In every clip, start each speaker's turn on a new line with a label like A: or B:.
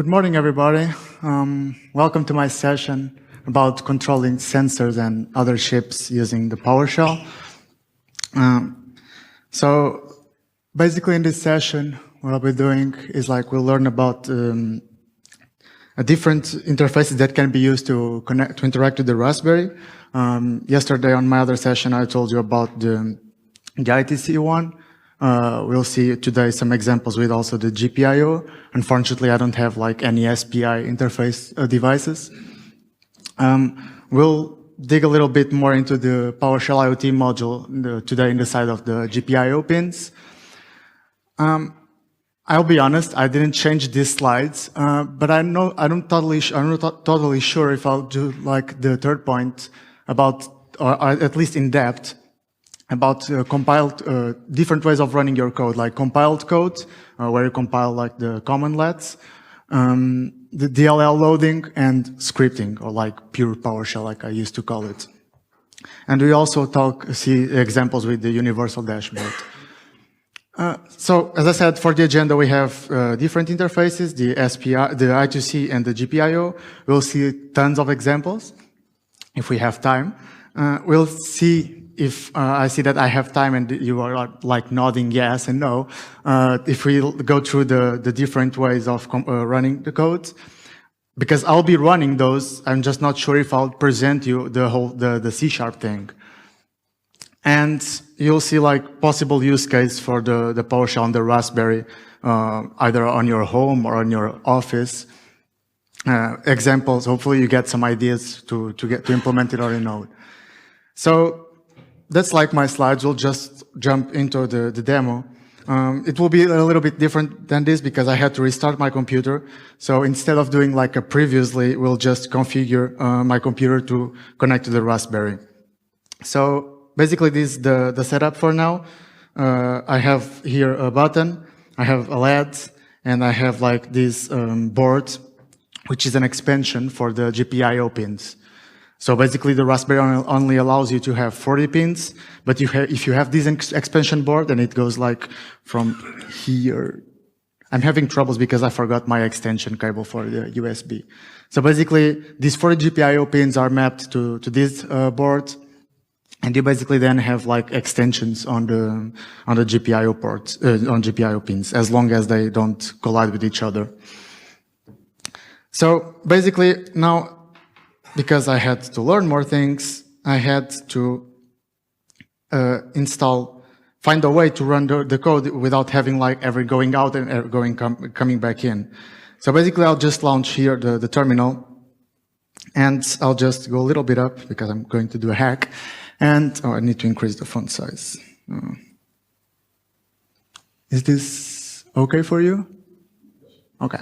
A: Good morning, everybody. Welcome to my session about controlling sensors and other chips using the PowerShell. So basically in this session, what I'll be doing is we'll learn about different interfaces that can be used to interact with the Raspberry. Yesterday on my other session, I told you about the ITC one. We'll see today some examples with also the GPIO. Unfortunately, I don't have any SPI interface devices. We'll dig a little bit more into the PowerShell IoT module today in the side of the GPIO pins. I'll be honest, I didn't change these slides, but I'm not totally sure if I'll do the third point about, or at least in depth, about compiled different ways of running your code, like compiled code, where you compile the commandlets, the DLL loading, and scripting, or pure PowerShell, like I used to call it. And we also see examples with the universal dashboard. So, as I said, for the agenda, we have different interfaces, the SPI, the I2C, and the GPIO. We'll see tons of examples if we have time. We'll see if I see that I have time and you are nodding yes and no, if we go through the different ways of running the code. Because I'll be running those, I'm just not sure if I'll present you the C# thing. And you'll see possible use case for the PowerShell on the Raspberry, either on your home or on your office. Examples, hopefully you get some ideas to implement it on your node. So that's my slides. We'll just jump into the demo. It will be a little bit different than this because I had to restart my computer. So instead of doing a previously, we'll just configure my computer to connect to the Raspberry. So basically this is the setup for now. I have here a button, I have a LED, and I have this board, which is an expansion for the GPIO pins. So basically the Raspberry only allows you to have 40 pins, but if you have this expansion board, then it goes from here. I'm having troubles because I forgot my extension cable for the USB. So basically these 40 GPIO pins are mapped to this board, and you basically then have extensions on the GPIO ports, on GPIO pins, as long as they don't collide with each other. So basically now, because I had to learn more things, I had to find a way to run the code without having ever going out and coming back in. So basically I'll just launch here the terminal, and I'll just go a little bit up because I'm going to do a hack. And I need to increase the font size. Is this okay for you? Okay.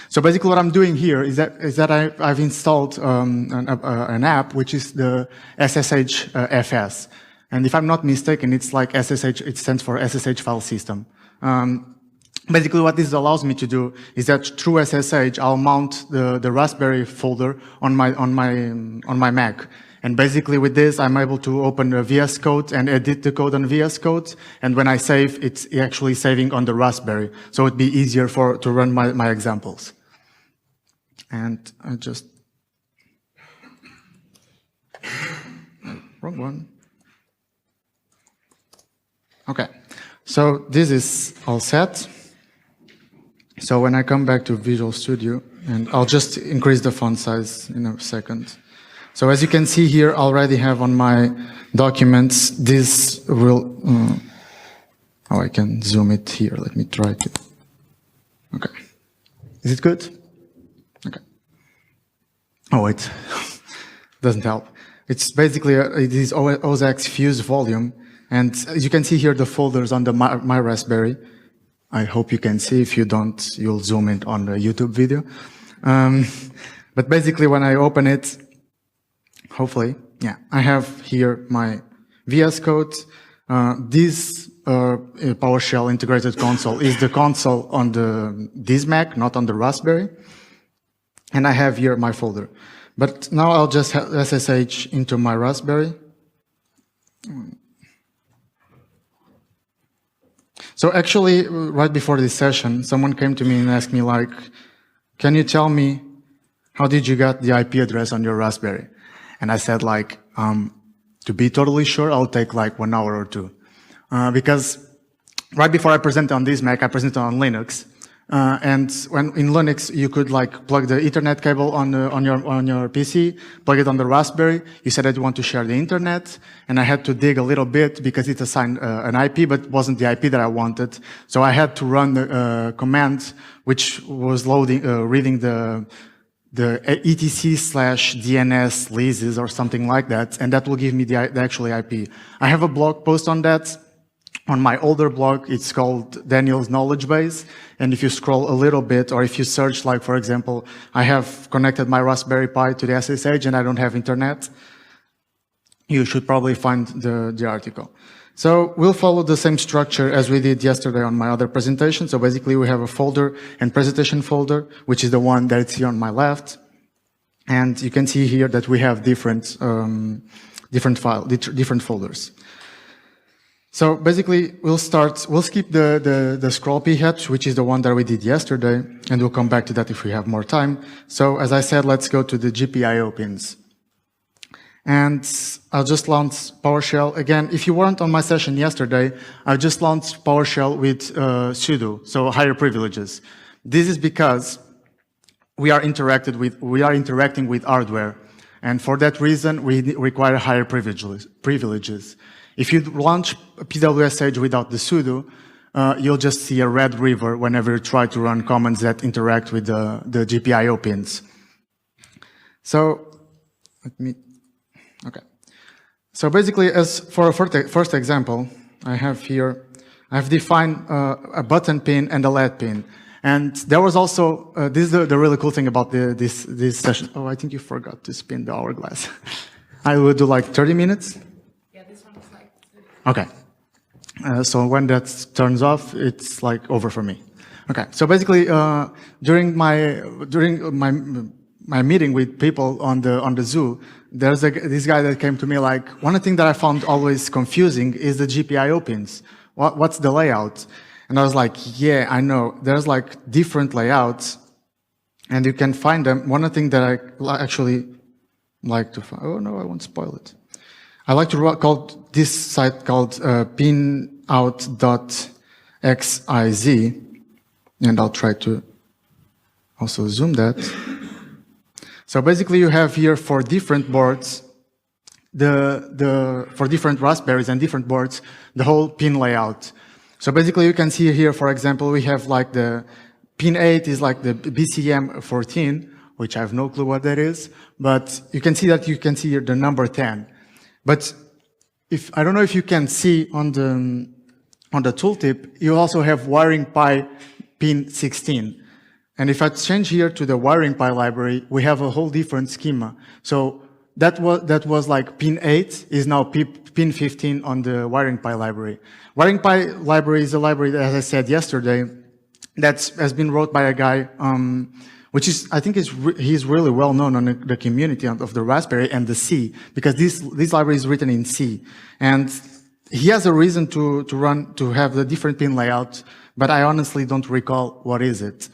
A: So basically what I'm doing here is that I've installed an app, which is the SSH FS. And if I'm not mistaken, it's SSH, it stands for SSH file system. Basically what this allows me to do is that through SSH, I'll mount the Raspberry folder on my Mac. And basically with this, I'm able to open a VS Code and edit the code on VS Code. And when I save, it's actually saving on the Raspberry. So it'd be easier to run my examples. And I just... wrong one. Okay. So this is all set. So when I come back to Visual Studio, and I'll just increase the font size in a second. So as you can see here, I already have on my documents, this will, oh, I can zoom it here. Let me try it. Okay. Is it good? Okay. Oh, it doesn't help. It's basically, it is OSX fuse volume. And as you can see here, the folders on my Raspberry. I hope you can see. If you don't, you'll zoom in on the YouTube video. But basically when I open it, hopefully, yeah, I have here my VS Code. This PowerShell integrated console is the console on this Mac, not on the Raspberry. And I have here my folder. But now I'll just SSH into my Raspberry. So actually, right before this session, someone came to me and asked me can you tell me how did you get the IP address on your Raspberry? And I said, like, to be totally sure, I'll take like 1 hour or two. Because right before I presented on this Mac, I presented on Linux. And when in Linux, you could like plug the Ethernet cable on your PC, plug it on the Raspberry. You said that you want to share the internet, and I had to dig a little bit because it assigned an IP, but wasn't the IP that I wanted. So I had to run the command which was reading the etc/DNS leases or something like that, and that will give me the actual IP. I have a blog post on that. On my older blog, it's called Daniel's Knowledge Base. And if you scroll a little bit, or if you search, like, for example, I have connected my Raspberry Pi to the SSH and I don't have internet, you should probably find the article. So we'll follow the same structure as we did yesterday on my other presentation. So basically we have a folder and presentation folder, which is the one that's here on my left. And you can see here that we have different folders. So basically, we'll skip the scroll phat, which is the one that we did yesterday, and we'll come back to that if we have more time. So as I said, let's go to the GPIO pins. And I'll just launch PowerShell. Again, if you weren't on my session yesterday, I just launched PowerShell with sudo, so higher privileges. This is because we are interacting with hardware. And for that reason, we require higher privileges. If you launch pwsh without the sudo, you'll just see a red river whenever you try to run commands that interact with the GPIO pins. So, okay. So basically, as for a first example, I have defined a button pin and a LED pin. And there was also, this is the really cool thing about this session. Oh, I think you forgot to spin the hourglass. I will do like 30 minutes. Okay, so when that turns off, it's like over for me. Okay, so basically, during my meeting with people on the zoo, there's this guy that came to me like, one thing that I found always confusing is the GPIO pins. What's the layout? And I was like, yeah, I know. There's like different layouts, and you can find them. One thing that I actually like to find. Oh no, I won't spoil it. I like to call this site called pinout.xiz, and I'll try to also zoom that. So basically, you have here for different boards, for different Raspberries and different boards, the whole pin layout. So basically, you can see here, for example, we have like the pin 8 is like the BCM14, which I have no clue what that is, but you can see here the number 10. But I don't know if you can see on the tooltip, you also have wiring pi pin 16. And if I change here to the wiring pi library, we have a whole different schema. So that was like pin 8 is now pin 15 on the wiring pi library. Wiring pi library is a library that, as I said yesterday, that has been wrote by a guy, which is, I think he's really well known on the community of the Raspberry and the C, because this library is written in C. And he has a reason to have the different pin layout, but I honestly don't recall what is it.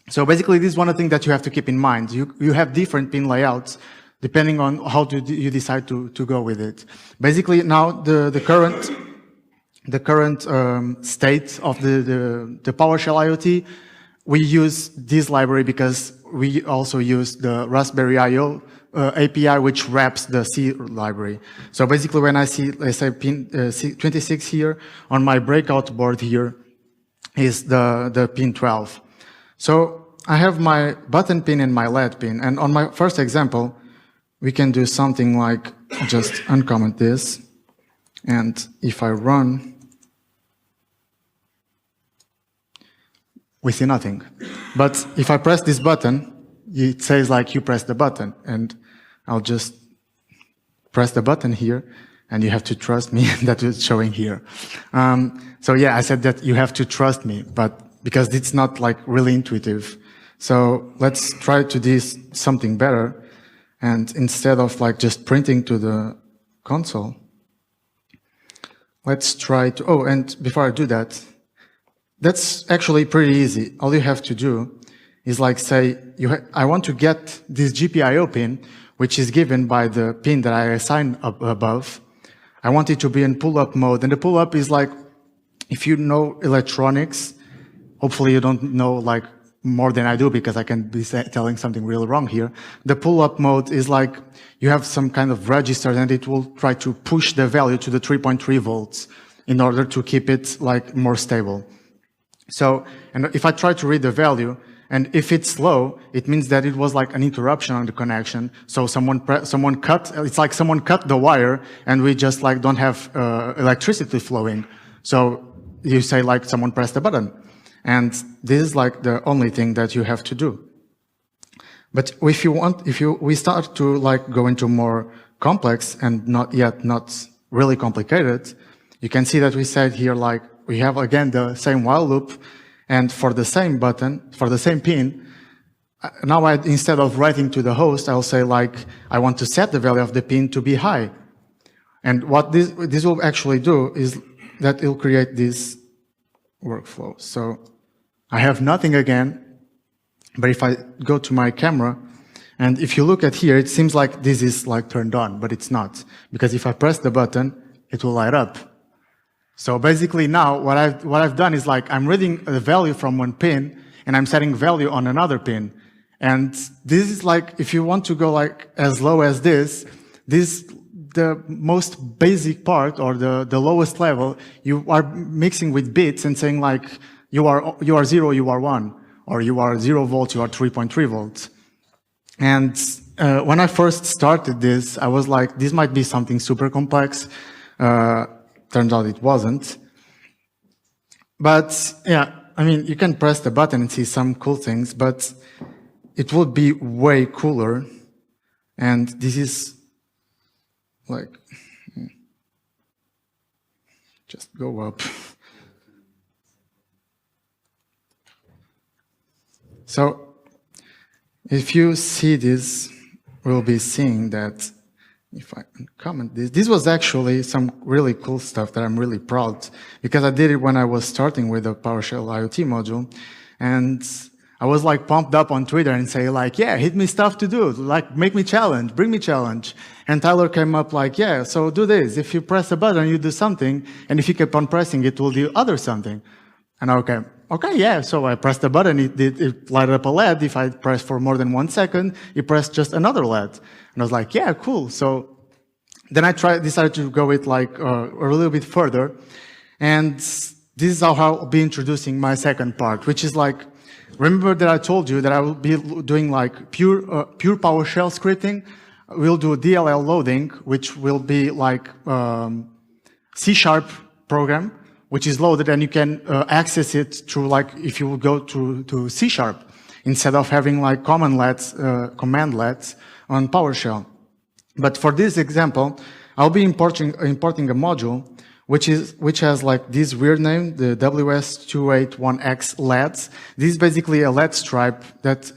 A: So basically, this is one of the things that you have to keep in mind. You have different pin layouts depending on how you decide to go with it. Basically, now the current state of the PowerShell IoT, we use this library because we also use the Raspberry IO API, which wraps the C library. So basically, when I see, let's say, pin 26 here, on my breakout board here is the pin 12. So I have my button pin and my LED pin. And on my first example, we can do something like just uncomment this. And if I run, we see nothing. But if I press this button, it says like you press the button, and I'll just press the button here, and you have to trust me that it's showing here. So yeah, I said that you have to trust me, but because it's not like really intuitive. So let's try to do something better, and instead of like just printing to the console, let's try to, and before I do that, that's actually pretty easy. All you have to do is like, say, I want to get this GPIO pin, which is given by the pin that I assign up above. I want it to be in pull-up mode. And the pull-up is like, if you know electronics, hopefully you don't know like more than I do because I can be telling something really wrong here. The pull-up mode is like, you have some kind of register and it will try to push the value to the 3.3 volts in order to keep it like more stable. So, and if I try to read the value, and if it's low, it means that it was like an interruption on the connection. So someone cut, it's like someone cut the wire and we just like don't have electricity flowing. So you say like someone pressed the button. And this is like the only thing that you have to do. But if we start to like go into more complex and not really complicated, you can see that we said here like we have again the same while loop. And for the same button, for the same pin, now instead of writing to the host, I'll say like, I want to set the value of the pin to be high. And what this will actually do is that it'll create this workflow. So I have nothing again, but if I go to my camera, and if you look at here, it seems like this is like turned on, but it's not. Because if I press the button, it will light up. So basically now what I've done is like I'm reading a value from one pin and I'm setting value on another pin. And this is like, if you want to go like as low as this, the most basic part or the lowest level, you are mixing with bits and saying like, you are 0, you are 1, or you are 0 volts, you are 3.3 volts. And when I first started this, I was like, this might be something super complex. Turns out it wasn't. But yeah, I mean, you can press the button and see some cool things, but it would be way cooler. And this is like, just go up. So if you see this, we'll be seeing that if I comment this was actually some really cool stuff that I'm really proud, because I did it when I was starting with the PowerShell IoT module, and I was like pumped up on Twitter and say like, yeah, hit me stuff to do, like make me challenge, bring me challenge. And Tyler came up like, yeah, so do this. If you press a button, you do something, and if you keep on pressing, it will do other something. And okay, yeah, so I pressed the button, it lighted up a LED. If I press for more than 1 second, it pressed just another LED. And I was like, yeah, cool. So then I decided to go with like a little bit further. And this is how I'll be introducing my second part, which is like, remember that I told you that I will be doing like pure PowerShell scripting. We'll do Dll Loading, which will be like C# program, which is loaded, and you can access it through like, if you go to C#, instead of having like command LEDs on PowerShell. But for this example, I'll be importing a module which has like this weird name, the WS281X LEDs. This is basically a LED stripe that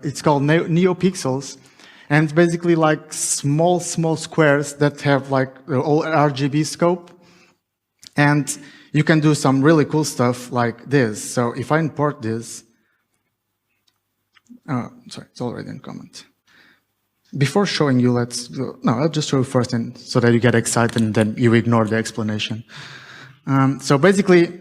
A: it's called NeoPixels, and it's basically like small squares that have like the whole RGB scope, and you can do some really cool stuff like this. So if I import this, sorry, it's already in comment. Before showing you, I'll just show you first, and so that you get excited and then you ignore the explanation. So basically,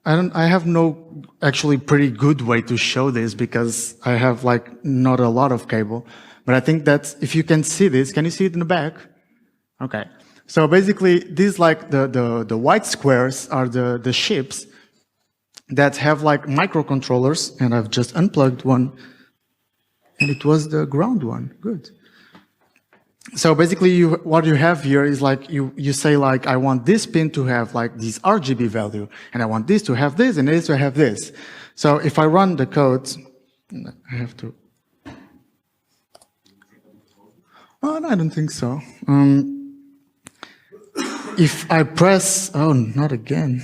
A: I have no actually pretty good way to show this because I have like not a lot of cable, but I think that if you can see this, can you see it in the back? Okay. So basically, these like the white squares are the chips that have like microcontrollers, and I've just unplugged one, and it was the ground one. Good. So basically, what you have here is like you say like, I want this pin to have like this RGB value, and I want this to have this, and this to have this. So if I run the code, I have to. Oh, no, I don't think so. If I press, oh, not again.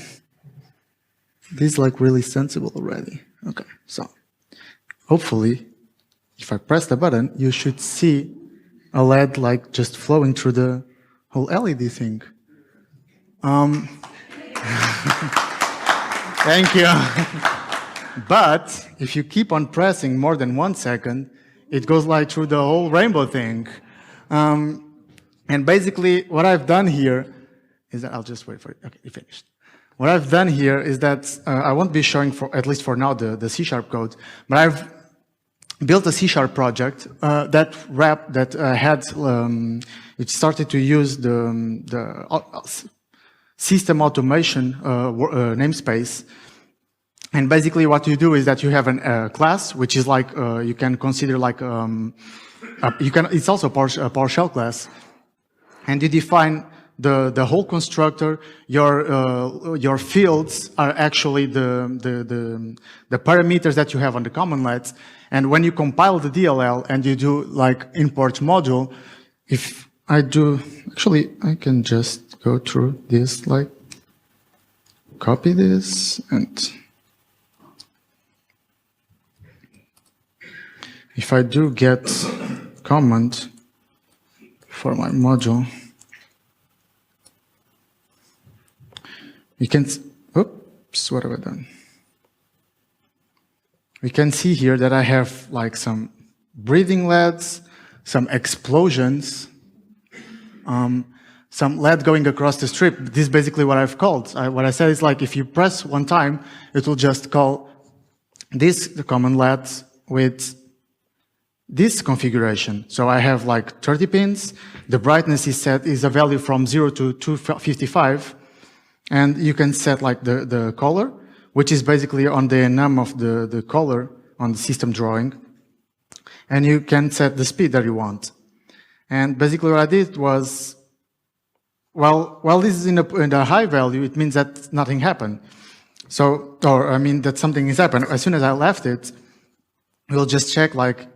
A: This is like really sensible already. Okay, so hopefully, if I press the button, you should see a LED like just flowing through the whole LED thing. Thank you. But if you keep on pressing more than 1 second, it goes like through the whole rainbow thing. And basically, what I've done here is that I'll just wait for it. Okay, it finished. What I've done here is that I won't be showing, at least for now, the C# code, but I've built a C# project that had it started to use the system automation namespace. And basically, what you do is that you have a class, which is like you can consider like it's also a PowerShell class, and you define the whole constructor. Your fields are actually the parameters that you have on the commandlets. And when you compile the DLL and you do like import module, if I do, actually, I can just go through this, like copy this, and if I do get command for my module, you can, oops, what have I done? We can see here that I have like some breathing LEDs, some explosions, some LED going across the strip. This is basically what I've called. What I said is like if you press one time, it will just call the command LED with this configuration. So I have like 30 pins. The brightness is a value from 0 to 255. And you can set like the color, which is basically on the enum of the color on the system drawing. And you can set the speed that you want. And basically what I did was, while this is in a high value, it means that nothing happened. So, or I mean that something has happened. As soon as I left it, we'll just check like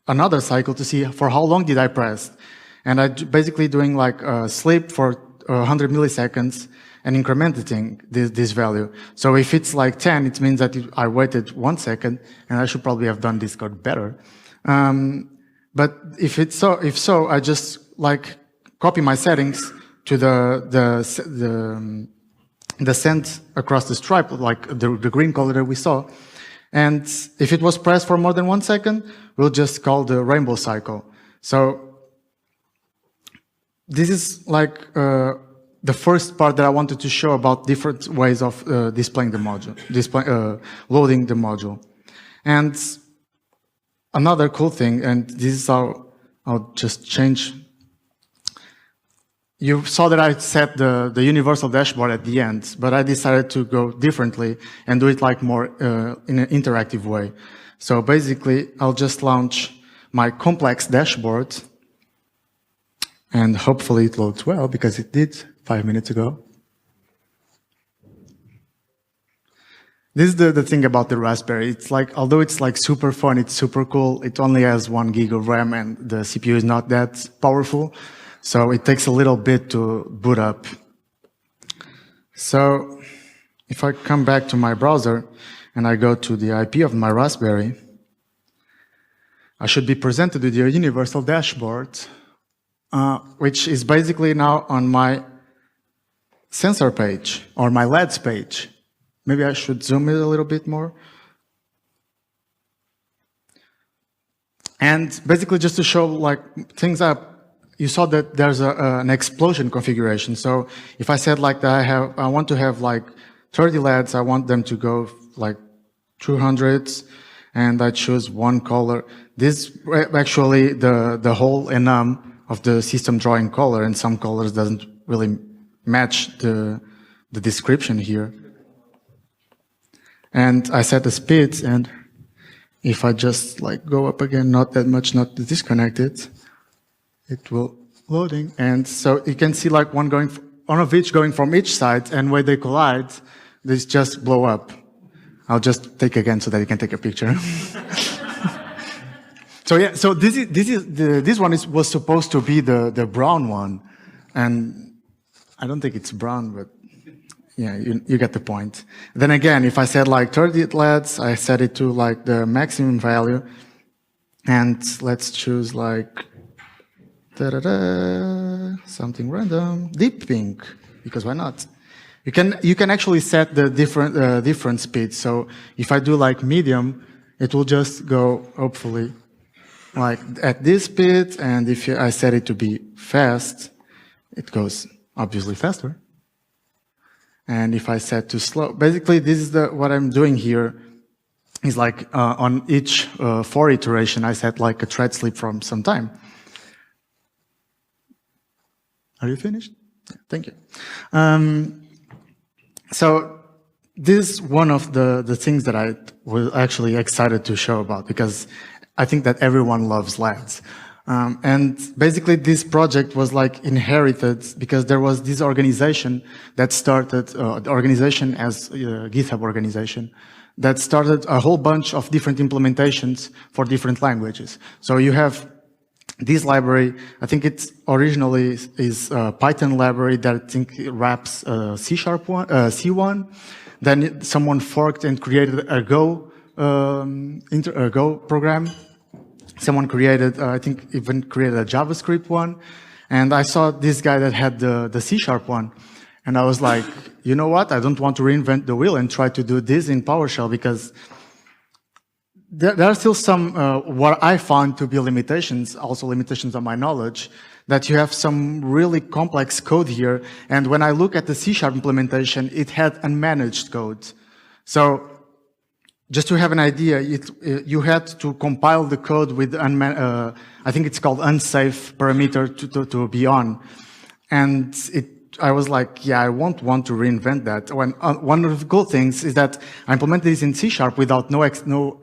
A: another cycle to see for how long did I press. And I basically doing like a sleep for 100 milliseconds and incrementing this value. So if it's like 10, it means that I waited 1 second, and I should probably have done this code better. But if so, I just like copy my settings to the send across the stripe, like the green color that we saw. And if it was pressed for more than 1 second, we'll just call the rainbow cycle. So this is like the first part that I wanted to show about different ways of displaying the module, loading the module. And another cool thing, and this is how I'll just change. You saw that I set the universal dashboard at the end, but I decided to go differently and do it like more in an interactive way. So basically, I'll just launch my complex dashboard, and hopefully it loads well, because it did 5 minutes ago. This is the thing about the Raspberry. It's like, although it's like super fun, it's super cool, it only has 1 gig of RAM and the CPU is not that powerful. So it takes a little bit to boot up. So if I come back to my browser and I go to the IP of my Raspberry, I should be presented with your universal dashboard, which is basically now on my sensor page or my LEDs page. Maybe I should zoom it a little bit more. And basically just to show like things up, you saw that there's an explosion configuration. So if I said like that I want to have like 30 LEDs, I want them to go like 200s, and I choose one color. This actually the whole enum of the system drawing color, and some colors doesn't really match the description here. And I set the speeds, and if I just like go up again, not that much, not disconnected, it will loading. And so you can see like one of each going from each side, and when they collide, this just blow up. I'll just take again so that you can take a picture. So yeah, so this one was supposed to be the brown one, and I don't think it's brown, but yeah, you get the point. Then again, if I said like 30 LEDs, I set it to like the maximum value, and let's choose like something random, deep pink, because why not? You can actually set the different speeds. So if I do like medium, it will just go, hopefully, like at this speed, and if I set it to be fast, it goes obviously faster. And if I set to slow, basically this is what I'm doing here is like on each 4 iteration, I set like a thread sleep from some time. Are you finished? Yeah, thank you. So this is one of the things that I was actually excited to show about, because I think that everyone loves LEDs. And basically this project was like inherited because there was this organization that started, the organization as a GitHub organization, that started a whole bunch of different implementations for different languages. So you have this library, I think it's originally is a Python library that I think wraps C1. Then someone forked and created a Go program. Someone created, I think even created a JavaScript one. And I saw this guy that had the C# one. And I was like, you know what? I don't want to reinvent the wheel and try to do this in PowerShell, because there are still some, what I found to be limitations, also limitations on my knowledge, that you have some really complex code here. And when I look at the C# implementation, it had unmanaged code. So just to have an idea, you had to compile the code with, I think it's called unsafe parameter to be on. And I was like, yeah, I won't want to reinvent that. One of the cool things is that I implemented this in C# without no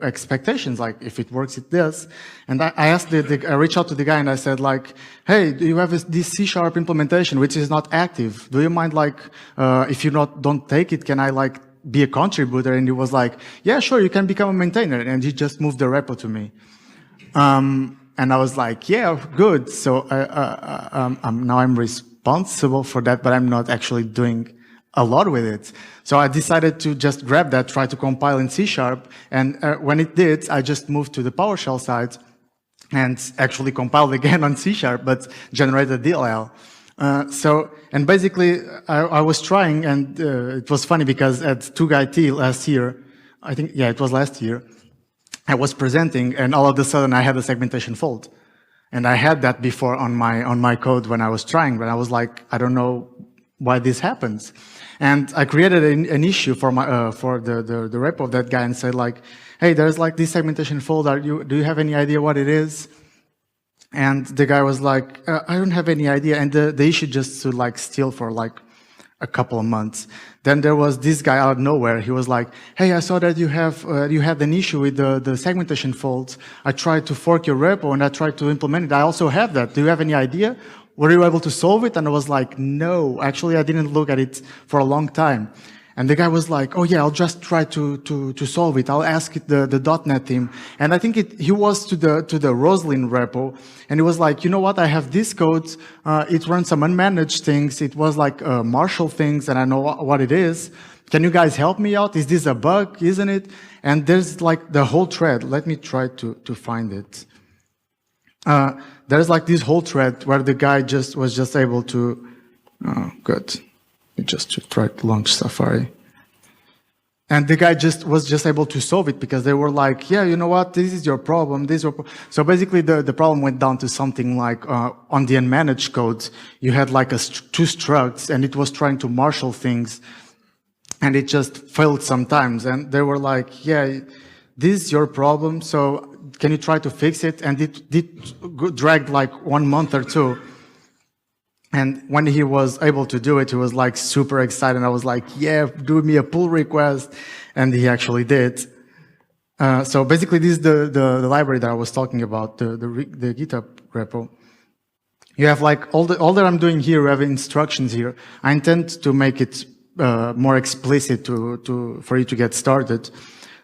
A: expectations, like if it works, it does. And I asked I reached out to the guy and I said like, hey, do you have this C# implementation which is not active? Do you mind like, if you don't take it, can I like be a contributor? And he was like, yeah, sure, you can become a maintainer. And he just moved the repo to me. And I was like, yeah, good. So now I'm responsible for that, but I'm not actually doing a lot with it. So I decided to just grab that, try to compile in C#, and when it did, I just moved to the PowerShell side and actually compiled again on C#, but generated DLL. And basically, I was trying, and it was funny because at 2GuiT last year, I think, yeah, it was last year, I was presenting, and all of a sudden I had a segmentation fault. And I had that before on my code when I was trying, but I was like, I don't know why this happens. And I created an issue for the repo of that guy and said like, hey, there's like this segmentation fault. Do you have any idea what it is? And the guy was like, I don't have any idea. And the issue just to like steal for like a couple of months. Then there was this guy out of nowhere. He was like, hey, I saw that you had an issue with the segmentation fault. I tried to fork your repo and I tried to implement it. I also have that. Do you have any idea? Were you able to solve it? And I was like, no, actually, I didn't look at it for a long time. And the guy was like, oh yeah, I'll just try to solve it. I'll ask the .NET team. And I think he was to the Roslyn repo, and he was like, you know what, I have this code, it runs some unmanaged things, it was like Marshall things, and I know what it is. Can you guys help me out? Is this a bug, isn't it? And there's like the whole thread. Let me try to find it. There's like this whole thread where the guy was just able to, oh, good. Just to try to launch Safari. And the guy was just able to solve it because they were like, yeah, you know what, this is your problem, So basically the problem went down to something like, on the unmanaged code, you had like two structs and it was trying to marshal things and it just failed sometimes. And they were like, yeah, this is your problem, so can you try to fix it? And it dragged like 1 month or two. And when he was able to do it, he was like super excited. I was like, yeah, do me a pull request. And he actually did. So basically this is the library that I was talking about, the GitHub repo. You have like all that I'm doing here, we have instructions here. I intend to make it more explicit for you to get started.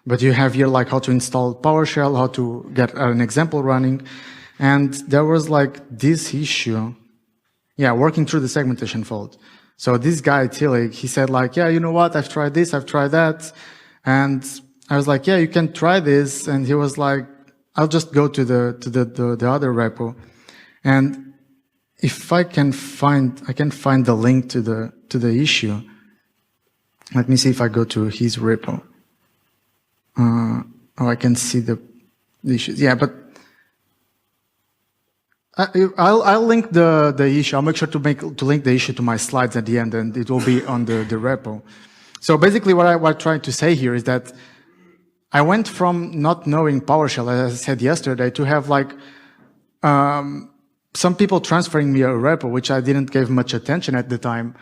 A: But you have here like how to install PowerShell, how to get an example running. And there was like this issue. Yeah, working through the segmentation fault. So this guy, Tilly, he said like, yeah, you know what, I've tried this, I've tried that. And I was like, yeah, you can try this. And he was like, I'll just go to the other repo. And if I can find the link to the issue. Let me see if I go to his repo. I can see the issues. Yeah, but I'll link the issue. I'll make sure to link the issue to my slides at the end, and it will be on the repo. So basically, what I'm trying to say here is that I went from not knowing PowerShell, as I said yesterday, to have like some people transferring me a repo, which I didn't give much attention at the time,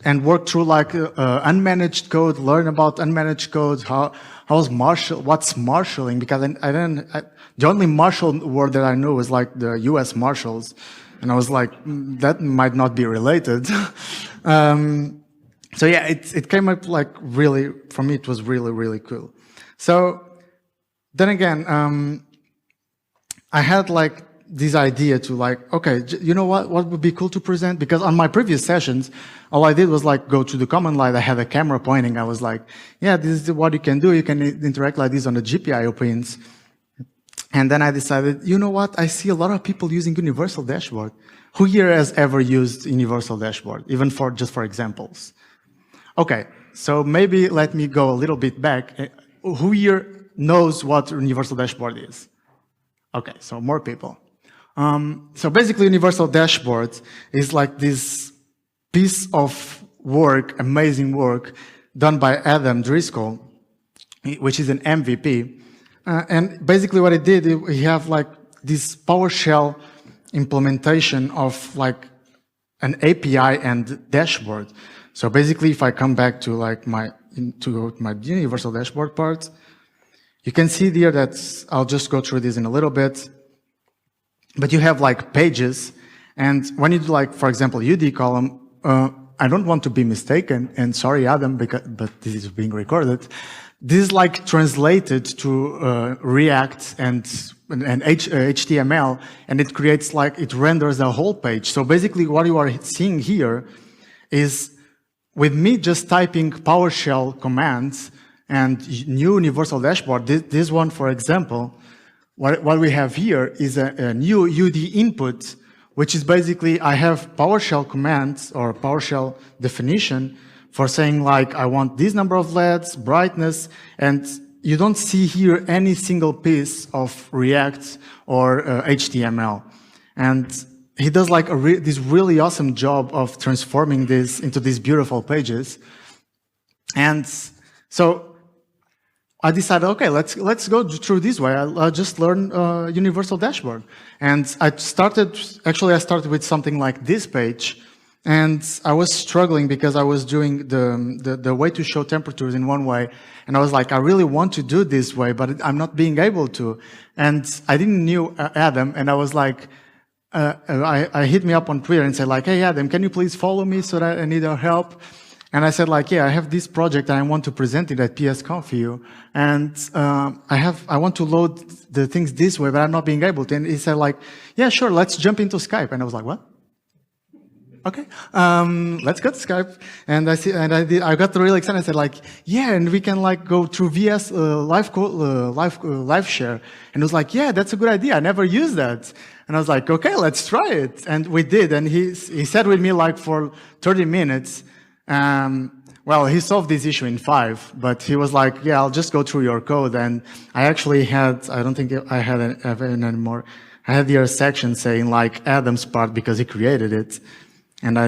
A: and work through like unmanaged code, learn about unmanaged code, what's marshalling, because the only Marshall word that I knew was like the US Marshals, and I was like, that might not be related. So yeah, it came up like really, for me it was really, really cool. So then again, I had like this idea to like, okay, you know what would be cool to present? Because on my previous sessions, all I did was like go to the command line. I had a camera pointing. I was like, yeah, this is what you can do. You can interact like this on the GPIO pins. And then I decided, you know what? I see a lot of people using Universal Dashboard. Who here has ever used Universal Dashboard, even just for examples? Okay, so maybe let me go a little bit back. Who here knows what Universal Dashboard is? Okay, so more people. So basically, Universal Dashboard is like this piece of work, amazing work, done by Adam Driscoll, which is an MVP. And basically what he did, he have like this PowerShell implementation of like an API and dashboard. So basically, if I come back to like my Universal Dashboard part, you can see there that I'll just go through this in a little bit. But you have like pages, and when you do like, for example, UD column, I don't want to be mistaken, and sorry, Adam, but this is being recorded. This is like translated to React and HTML, and it creates like, it renders a whole page. So basically what you are seeing here is with me just typing PowerShell commands and new Universal Dashboard, this one, for example, what we have here is a new UD input, which is basically, I have PowerShell commands or PowerShell definition for saying like, I want this number of LEDs, brightness, and you don't see here any single piece of React or HTML. And he does like this really awesome job of transforming this into these beautiful pages. And so I decided, okay, let's go through this way. I'll just learn Universal Dashboard. And I started with something like this page. And I was struggling because I was doing the way to show temperatures in one way. And I was like, I really want to do this way, but I'm not being able to. And I didn't knew Adam, and I was like, I hit me up on Twitter and said like, hey Adam, can you please follow me so that I need your help? And I said like, yeah, I have this project and I want to present it at PSConf. And I want to load the things this way, but I'm not being able to. And he said like, yeah, sure, let's jump into Skype. And I was like, what? Okay, let's go to Skype. And I got really excited. I said like, yeah, and we can like go through VS live share. And it was like, yeah, that's a good idea. I never used that. And I was like, okay, let's try it. And we did. And he sat with me like for 30 minutes. Well, he solved this issue in 5, but he was like, yeah, I'll just go through your code. And I actually had, I don't think I had it anymore. I had here a section saying like Adam's part because he created it. And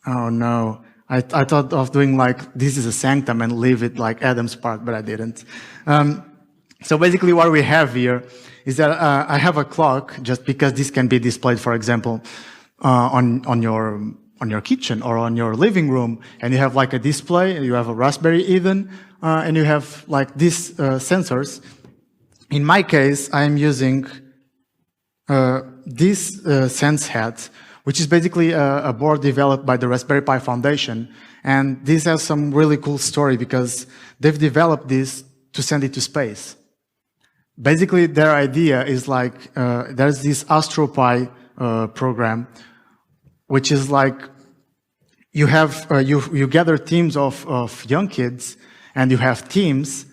A: oh no, I thought of doing like, this is a sanctum and leave it like Adam's part, but I didn't. So basically what we have here is that I have a clock just because this can be displayed, for example, on your kitchen or on your living room, and you have like a display, you have a Raspberry even, and you have like these sensors. In my case, I'm using this Sense Hat, which is basically a board developed by the Raspberry Pi Foundation. And this has some really cool story because they've developed this to send it to space. Basically, their idea is like, there's this AstroPi program, which is like, you have, you gather teams of young kids, and you have teams,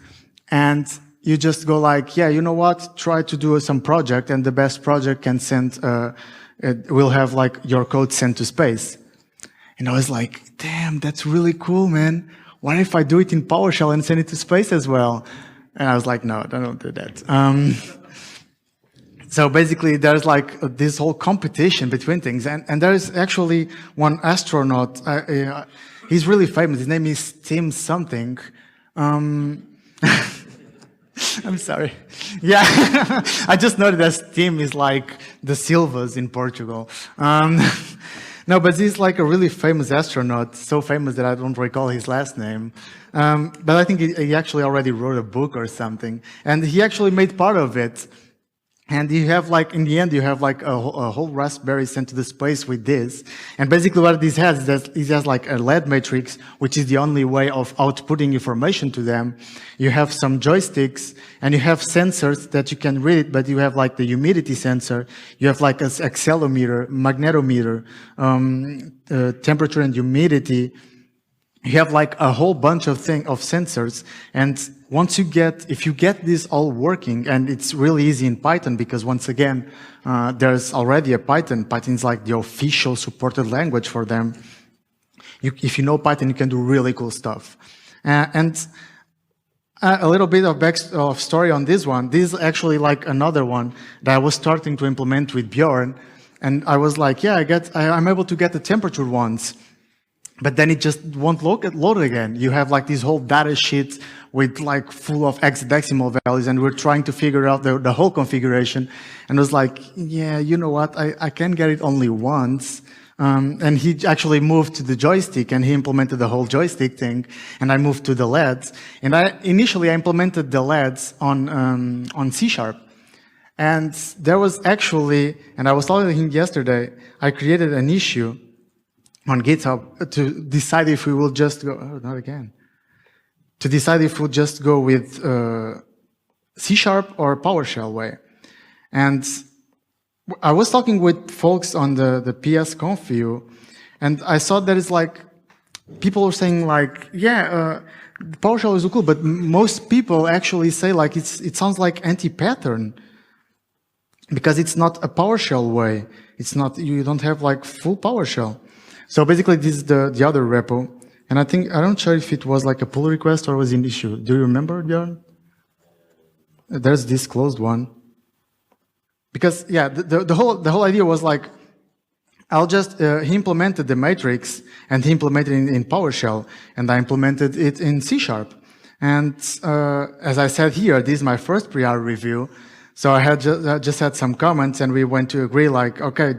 A: and you just go like, yeah, you know what, try to do some project, and the best project can send, will have like your code sent to space. And I was like, damn, that's really cool, man. What if I do it in PowerShell and send it to space as well? And I was like, no, don't do that. So basically, there's like this whole competition between things. And there's actually one astronaut. He's really famous. His name is Tim something. I'm sorry. Yeah, I just noted that Tim is like the Silvas in Portugal. No, but he's like a really famous astronaut, so famous that I don't recall his last name. But I think he actually already wrote a book or something. And he actually made part of it. And you have like, in the end, you have like a whole Raspberry sent to the space with this. And basically what this has is that it has like a LED matrix, which is the only way of outputting information to them. You have some joysticks and you have sensors that you can read, but you have like the humidity sensor. You have like an accelerometer, magnetometer, temperature and humidity. You have like a whole bunch of sensors. And once if you get this all working, and it's really easy in Python because once again, there's already a Python. Python is like the official supported language for them. If you know Python, you can do really cool stuff. And a little bit of story on this one. This is actually like another one that I was starting to implement with Bjorn. And I was like, yeah, I'm able to get the temperature once. But then it just won't load again. You have like this whole data sheet with like full of hexadecimal values, and we're trying to figure out the whole configuration. And I was like, yeah, you know what? I can get it only once. And he actually moved to the joystick, and he implemented the whole joystick thing. And I moved to the LEDs. And initially I implemented the LEDs on C#. And there was actually, and I was telling him yesterday, I created an issue on GitHub to decide if we will just go, oh, not again, to decide if we'll just go with C# or PowerShell way. And I was talking with folks on the PS Conf view, and I saw that it's like, people are saying like, yeah, PowerShell is cool, but most people actually say like, it sounds like anti-pattern, because it's not a PowerShell way. It's not, you don't have like full PowerShell. So basically, this is the other repo. And I'm not sure if it was like a pull request or was an issue. Do you remember, Bjorn? There's this closed one. Because, yeah, the whole idea was like, he implemented the matrix, and he implemented it in PowerShell, and I implemented it in C#. And as I said here, this is my first pre-R review. So I had just had some comments, and we went to agree like, okay,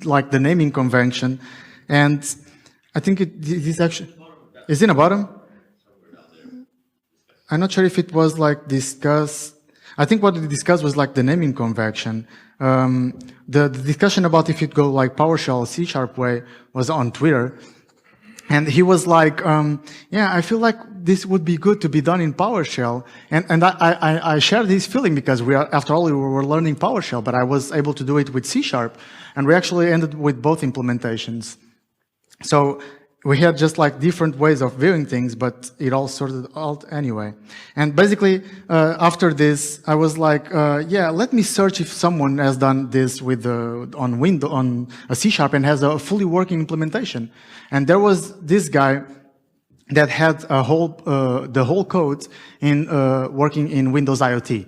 A: like the naming convention. And I think this actually is in the bottom. I'm not sure if it was like discussed. I think what we discussed was like the naming convention. The discussion about if it go like PowerShell C# way was on Twitter. And he was like, yeah, I feel like this would be good to be done in PowerShell. And I share this feeling because after all, we were learning PowerShell, but I was able to do it with C#. And we actually ended with both implementations. So we had just like different ways of viewing things, but it all sorted out anyway. And basically, after this, I was like, yeah, let me search if someone has done this with on a C# and has a fully working implementation. And there was this guy that had the whole code in working in Windows IoT.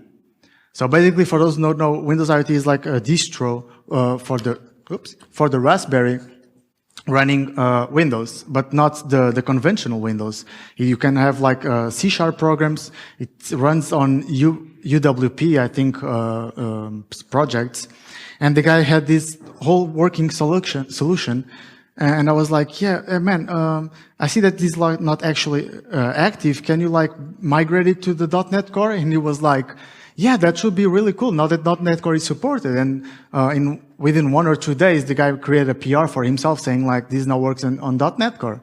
A: So basically, for those who don't know, Windows IoT is like a distro for the Raspberry running Windows, but not the conventional Windows. You can have like C# programs. It runs on UWP, I think, projects. And the guy had this whole working solution. And I was like, yeah, man, I see that this is like not actually active. Can you like migrate it to the .NET Core? And he was like, yeah, that should be really cool now that .NET Core is supported. And within 1 or 2 days, the guy created a PR for himself saying like, this now works on .NET Core.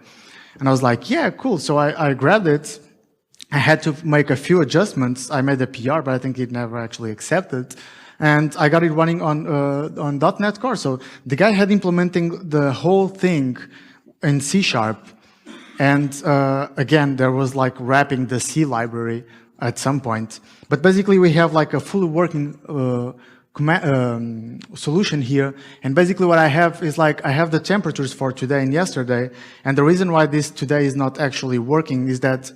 A: And I was like, yeah, cool. So I grabbed it. I had to make a few adjustments. I made a PR, but I think it never actually accepted. And I got it running on .NET Core. So the guy had implementing the whole thing in C#. And again, there was like wrapping the C library at some point. But basically, we have like a fully working solution here. And basically what I have is like, I have the temperatures for today and yesterday. And the reason why this today is not actually working is that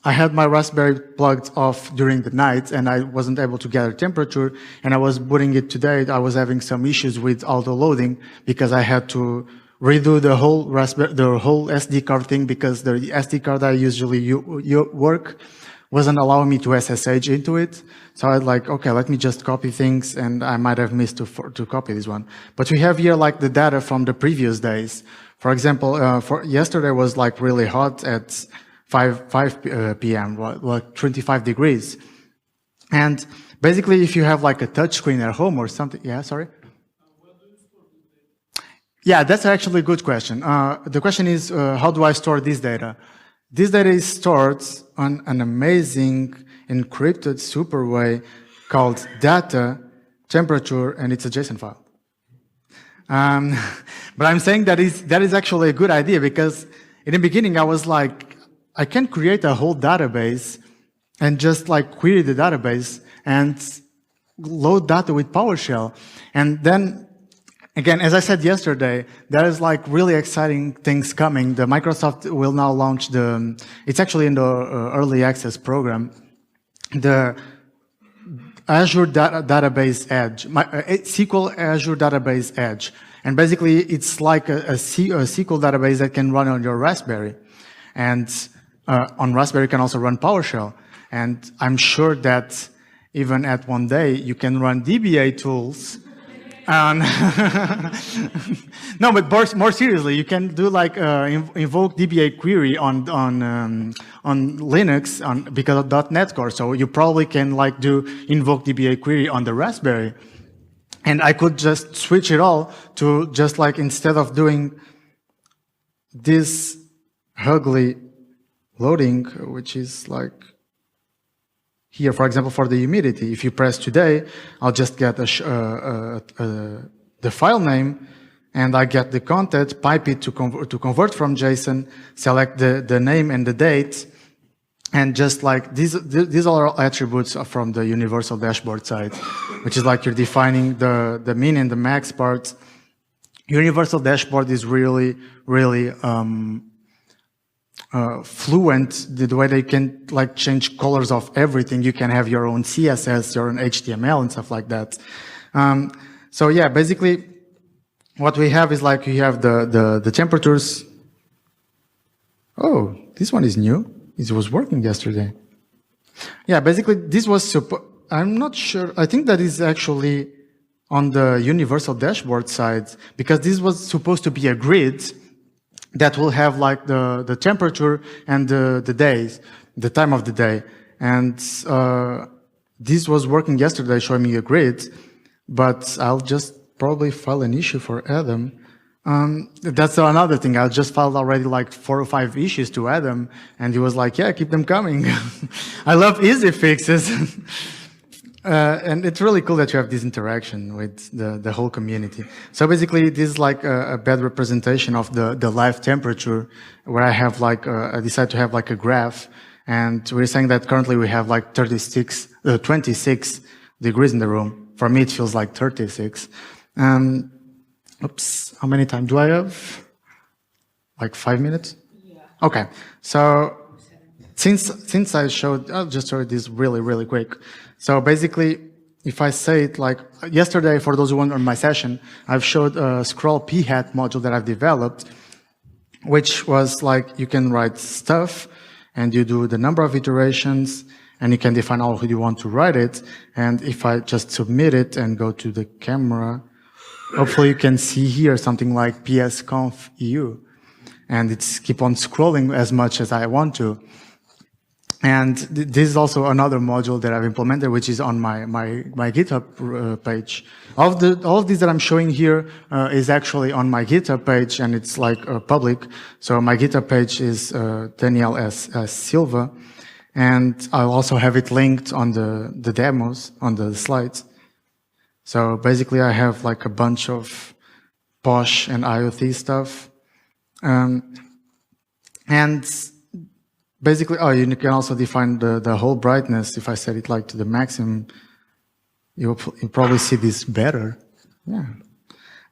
A: I had my Raspberry plugged off during the night and I wasn't able to gather temperature, and I was booting it today. I was having some issues with Dll Loading because I had to redo the whole SD card thing, because the SD card I usually work wasn't allowing me to SSH into it. So I was like, okay, let me just copy things, and I might have missed to copy this one. But we have here like the data from the previous days. For example, for yesterday was like really hot at 5 p.m., like 25 degrees. And basically, if you have like a touch screen at home or something, yeah, sorry? Yeah, that's actually a good question. The question is, how do I store this data? This data is stored on an amazing encrypted super way called data temperature, and it's a JSON file. But I'm saying that is actually a good idea, because in the beginning I was like, I can create a whole database and just like query the database and load data with PowerShell. And then, again, as I said yesterday, there is like really exciting things coming. The Microsoft will now launch it's actually in the early access program, the Azure Database Edge, SQL Azure Database Edge. And basically, it's like a SQL database that can run on your Raspberry. And on Raspberry, you can also run PowerShell. And I'm sure that even at one day, you can run DBA tools. No, but more seriously, you can do like invoke DBA query on Linux because of .NET Core. So you probably can like do invoke DBA query on the Raspberry. And I could just switch it all to just like, instead of doing this ugly loading, which is like here, for example, for the humidity. If you press today, I'll just get the file name, and I get the content, pipe it to convert from JSON, select the name and the date, and just like these are all attributes from the universal dashboard side, which is like you're defining the min and the max parts. Universal dashboard is really fluent, the way they can like change colors of everything. You can have your own CSS, your own HTML and stuff like that. So yeah, basically what we have is like, you have the temperatures. Oh, this one is new. It was working yesterday. Yeah, basically this was, I'm not sure. I think that is actually on the universal dashboard side, because this was supposed to be a grid that will have like the temperature and the days, the time of the day. And this was working yesterday, showing me a grid, but I'll just probably file an issue for Adam. That's another thing. I just filed already like 4 or 5 issues to Adam, and he was like, yeah, keep them coming. I love easy fixes. And it's really cool that you have this interaction with the whole community. So basically, this is like a bad representation of the live temperature, where I have like, I decided to have like a graph, and we're saying that currently we have like 26 degrees in the room. For me, it feels like 36. Oops, how many time do I have? Like 5 minutes? Yeah. Okay, so since I showed, I'll just show this really quick. So basically, if I say it like yesterday, for those who weren't on my session, I've showed a scroll p-hat module that I've developed, which was like, you can write stuff and you do the number of iterations, and you can define how you want to write it. And if I just submit it and go to the camera, hopefully you can see here something like psconf EU, and it's keep on scrolling as much as I want to. And this is also another module that I've implemented, which is on my GitHub page. All of these that I'm showing here is actually on my GitHub page, and it's like public. So my GitHub page is Daniel S. Silva, and I'll also have it linked on the demos, on the slides. So basically, I have like a bunch of Posh and IoT stuff. And basically, oh, you can also define the whole brightness. If I set it like to the maximum, you'll probably see this better. Yeah.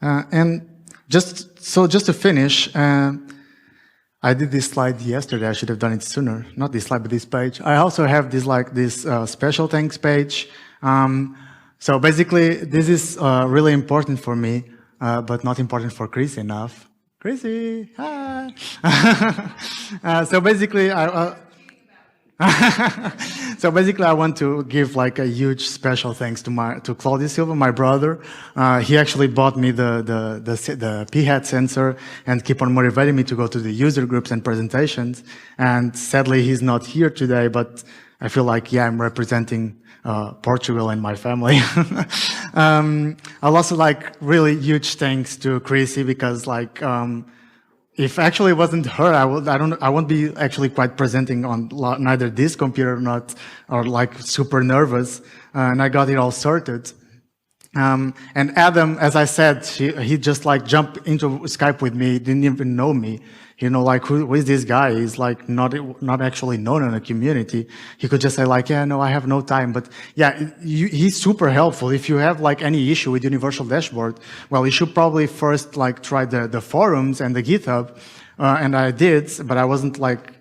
A: And just to finish, I did this slide yesterday. I should have done it sooner. Not this slide, but this page. I also have this special thanks page. So basically, this is really important for me, but not important for Chris enough. Chrissy, hi. So basically, I want to give like a huge special thanks to Claudio Silva, my brother. He actually bought me the P-hat sensor and keep on motivating me to go to the user groups and presentations. And sadly, he's not here today, but I feel like, yeah, I'm representing Portugal and my family. I'll also like really huge thanks to Chrissy because like, if actually it wasn't her, I won't be actually quite presenting on neither this computer or like super nervous, and I got it all sorted. And Adam, as I said, he just like jumped into Skype with me, didn't even know me. You know, like, who is this guy? He's like not actually known in the community. He could just say like, yeah, no, I have no time. But yeah, he's super helpful. If you have like any issue with Universal Dashboard, well, you should probably first like try the forums and the GitHub. And I did, but I wasn't like,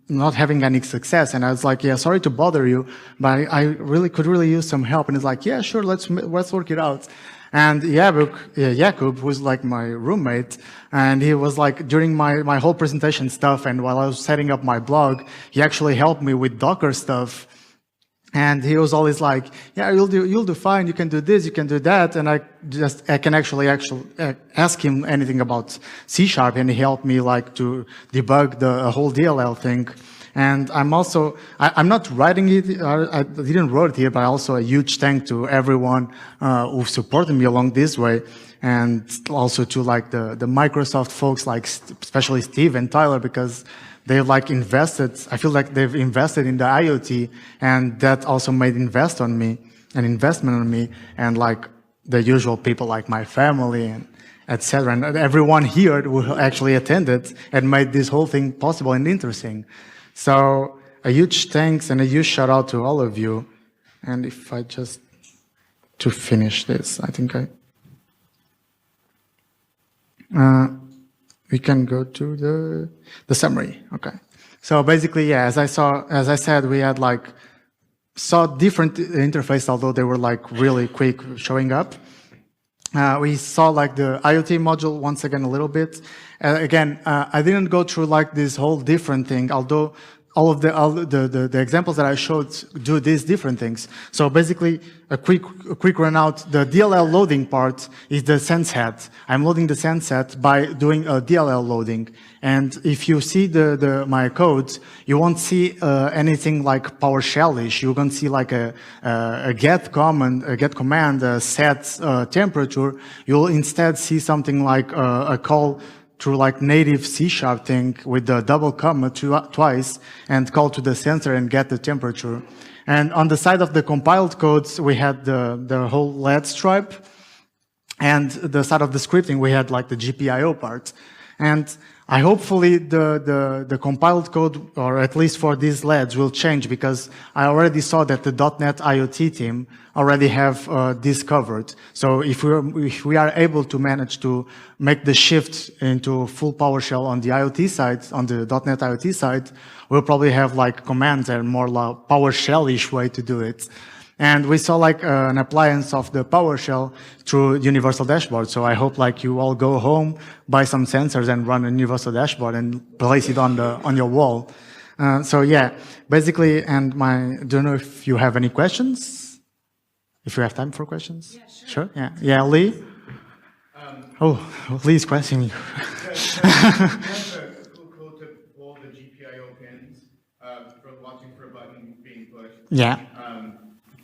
A: not having any success. And I was like, yeah, sorry to bother you, but I could really use some help. And he's like, yeah, sure, let's work it out. And Jakub, who's like my roommate, and he was like, during my whole presentation stuff, and while I was setting up my blog, he actually helped me with Docker stuff. And he was always like, yeah, you'll do fine, you can do this, you can do that. And I can actually ask him anything about C#, and he helped me like to debug the whole DLL thing. And I'm not writing it, I didn't write it here, but also a huge thank to everyone who supported me along this way. And also to like the Microsoft folks, like especially Steve and Tyler, because they've like invested, I feel like they've invested in the IoT, and that also made an investment on me, and like the usual people like my family and etc. And everyone here who actually attended and made this whole thing possible and interesting. So a huge thanks and a huge shout out to all of you. And if I just, to finish this, I think we can go to the summary. Okay. So basically, yeah, as I said, we had like, saw different interfaces, although they were like really quick showing up. We saw like the IoT module once again a little bit. Again, I didn't go through like this whole different thing, although all of the examples that I showed do these different things. So basically, a quick run out. The DLL loading part is the sense head. I'm loading the sense head by doing a DLL loading. And if you see my code, you won't see anything like PowerShell-ish. You won't see like a get command, a set temperature. You'll instead see something like a call through like native C# thing with the double comma twice, and call to the sensor and get the temperature. And on the side of the compiled codes, we had the whole LED stripe, and the side of the scripting, we had like the GPIO part. And hopefully the compiled code, or at least for these LEDs, will change, because I already saw that the .NET IoT team already have this covered. So if we are able to manage to make the shift into full PowerShell on the IoT side, on the .NET IoT side, we'll probably have like commands and more like PowerShell-ish way to do it. And we saw like an appliance of the PowerShell through Universal Dashboard. So I hope like you all go home, buy some sensors and run a Universal Dashboard and place it on your wall. So yeah, basically, and don't know if you have any questions. If you have time for questions. Yeah, sure. Yeah. Yeah, Lee. Lee's questioning you.
B: You have a cool code to pull the GPIO pins for watching for a button being pushed.
A: Yeah.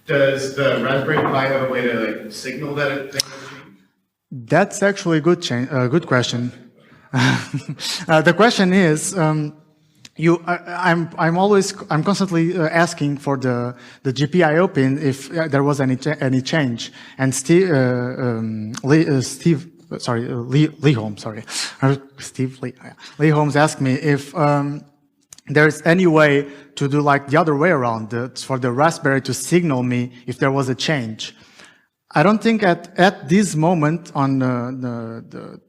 B: Does the Raspberry Pi have a way to like signal that a thing has changed?
A: That's actually a good question. The question is, I'm constantly asking for the GPIO pin if there was any change. And Lee Holmes asked me if there's any way to do like the other way around, for the Raspberry to signal me if there was a change. I don't think at this moment on the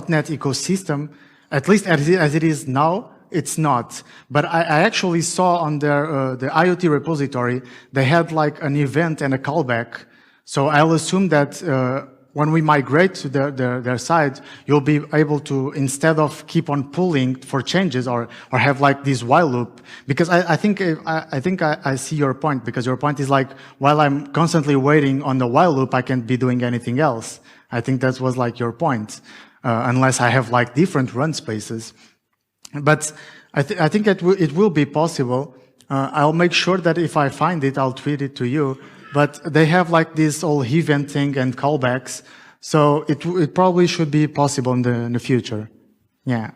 A: .NET ecosystem, at least as it is now, it's not. But I actually saw on their the IoT repository, they had like an event and a callback. So I'll assume that when we migrate to their site, you'll be able to, instead of keep on pulling for changes or have like this while loop, because I think I see your point, because your point is like, while I'm constantly waiting on the while loop, I can't be doing anything else. I think that was like your point, unless I have like different run spaces. But I think it will be possible. I'll make sure that if I find it, I'll tweet it to you. But they have like this whole event thing and callbacks, so it probably should be possible in the future. Yeah.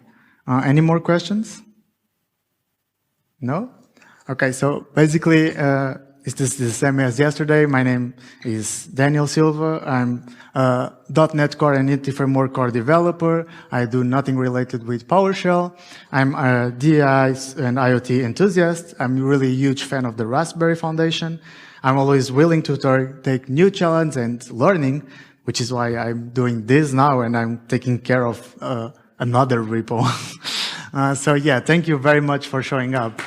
A: Any more questions? No? Okay, so basically, it's the same as yesterday. My name is Dll Silva. I'm a .NET Core and Unity Framework Core developer. I do nothing related with PowerShell. I'm a DI and IoT enthusiast. I'm a really huge fan of the Raspberry Foundation. I'm always willing to take new challenge and learning, which is why I'm doing this now, and I'm taking care of another repo. So yeah, thank you very much for showing up.